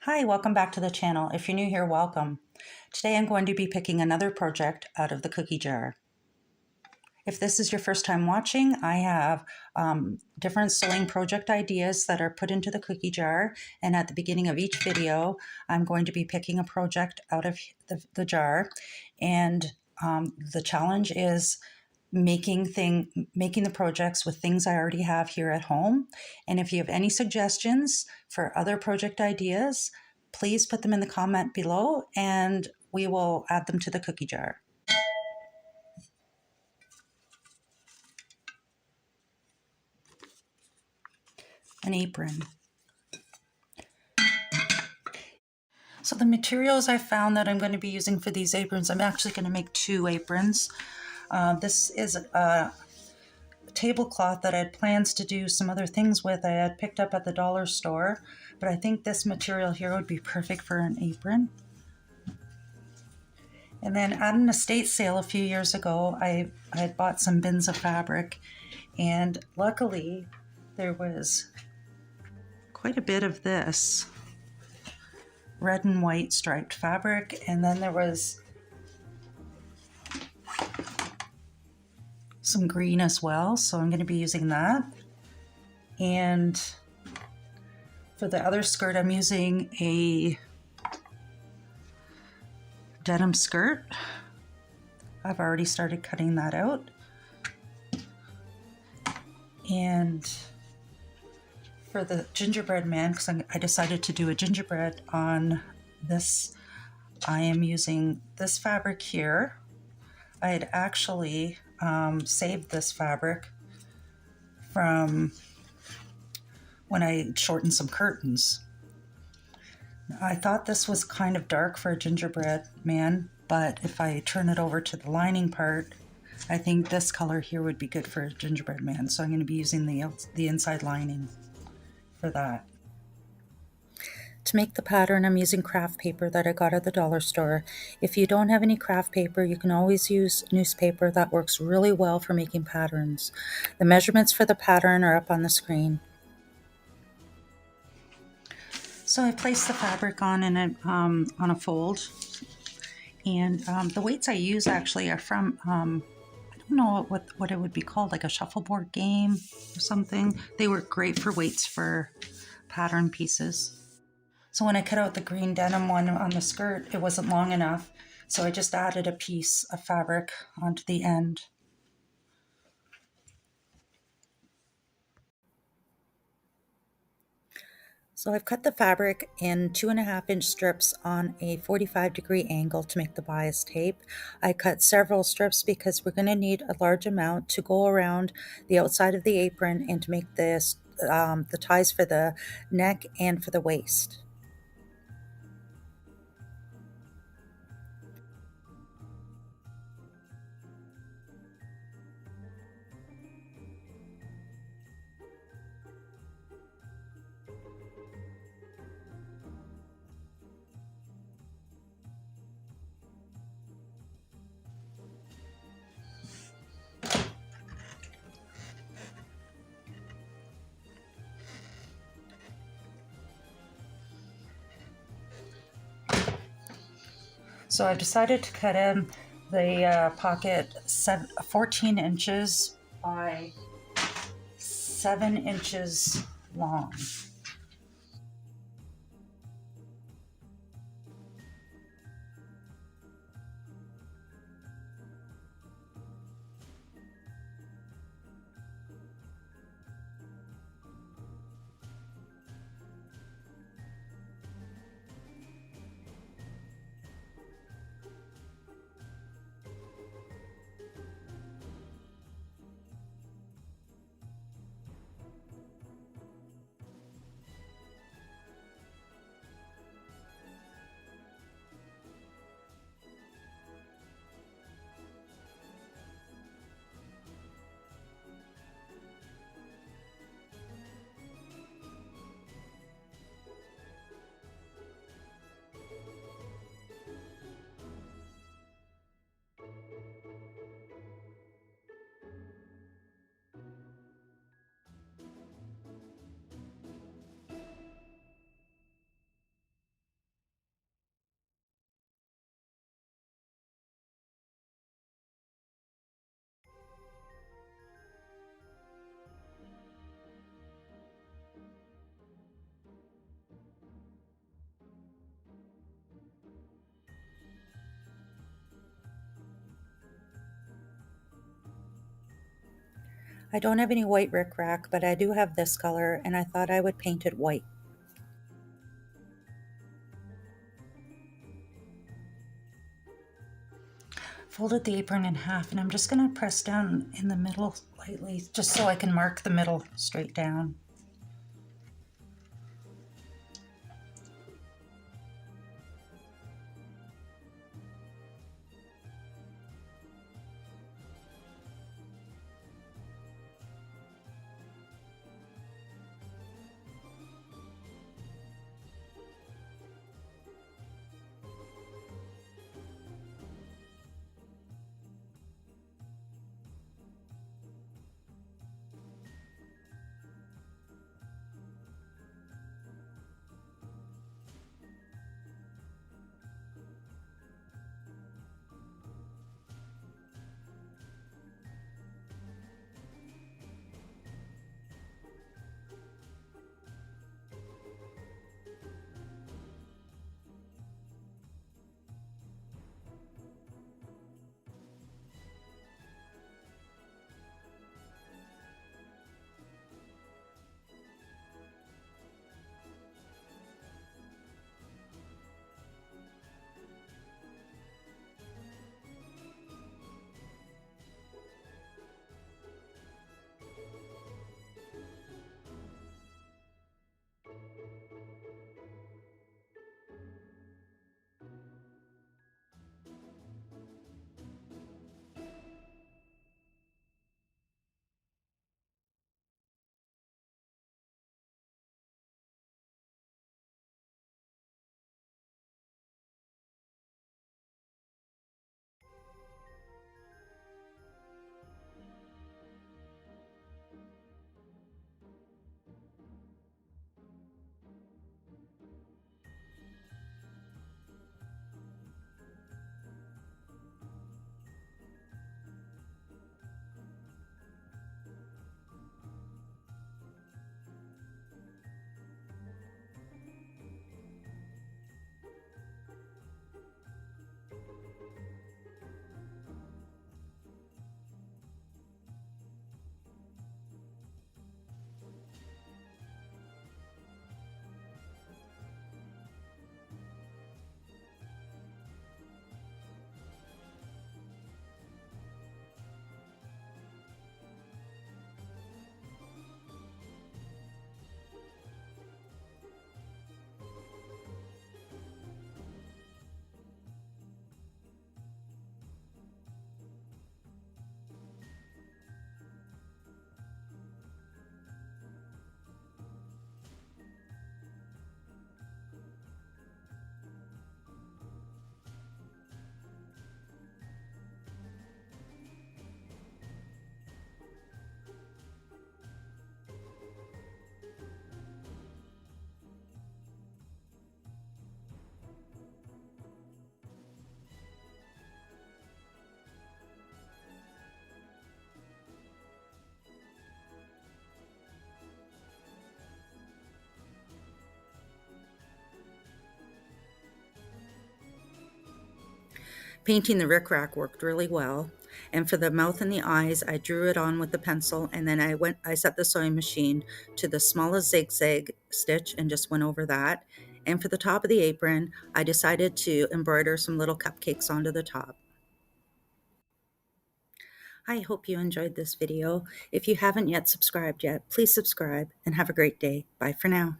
Hi, welcome back to the channel. If you're new here, welcome. Today I'm going to be picking another project out of the cookie jar. If this is your first time watching, I have different sewing project ideas that are put into the cookie jar, and at the beginning of each video I'm going to be picking a project out of the jar, and the challenge is making the projects with things I already have here at home. And if you have any suggestions for other project ideas, please put them in the comment below and we will add them to the cookie jar. An apron. So the materials I found that I'm going to be using for these aprons, I'm actually going to make 2 aprons. This is a tablecloth that I had plans to do some other things with. I had picked up at the dollar store, but I think this material here would be perfect for an apron. And then at an estate sale a few years ago, I had bought some bins of fabric, and luckily there was quite a bit of this red and white striped fabric, and then there was some green as well, so I'm going to be using that. And for the other skirt, I'm using a denim skirt. I've already started cutting that out. And for the gingerbread man, because I decided to do a gingerbread on this, I am using this fabric here. I had actually saved this fabric from when I shortened some curtains. I thought this was kind of dark for a gingerbread man, but if I turn it over to the lining part, I think this color here would be good for a gingerbread man. So I'm going to be using the inside lining for that. To make the pattern, I'm using craft paper that I got at the dollar store. If you don't have any craft paper, you can always use newspaper. That works really well for making patterns. The measurements for the pattern are up on the screen. So I placed the fabric on a fold, and the weights I use actually are from I don't know what it would be called, like a shuffleboard game or something. They work great for weights for pattern pieces. So when I cut out the green denim one on the skirt, it wasn't long enough, so I just added a piece of fabric onto the end. So I've cut the fabric in 2.5-inch strips on a 45-degree angle to make the bias tape. I cut several strips because we're going to need a large amount to go around the outside of the apron and to make this the ties for the neck and for the waist. So I've decided to cut in the pocket 14 inches by 7 inches long. I don't have any white rickrack, but I do have this color, and I thought I would paint it white. Folded the apron in half, and I'm just going to press down in the middle lightly, just so I can mark the middle straight down. Painting the rickrack worked really well. And for the mouth and the eyes, I drew it on with the pencil, and then I set the sewing machine to the smallest zigzag stitch and just went over that. And for the top of the apron, I decided to embroider some little cupcakes onto the top. I hope you enjoyed this video. If you haven't yet subscribed yet, please subscribe and have a great day. Bye for now.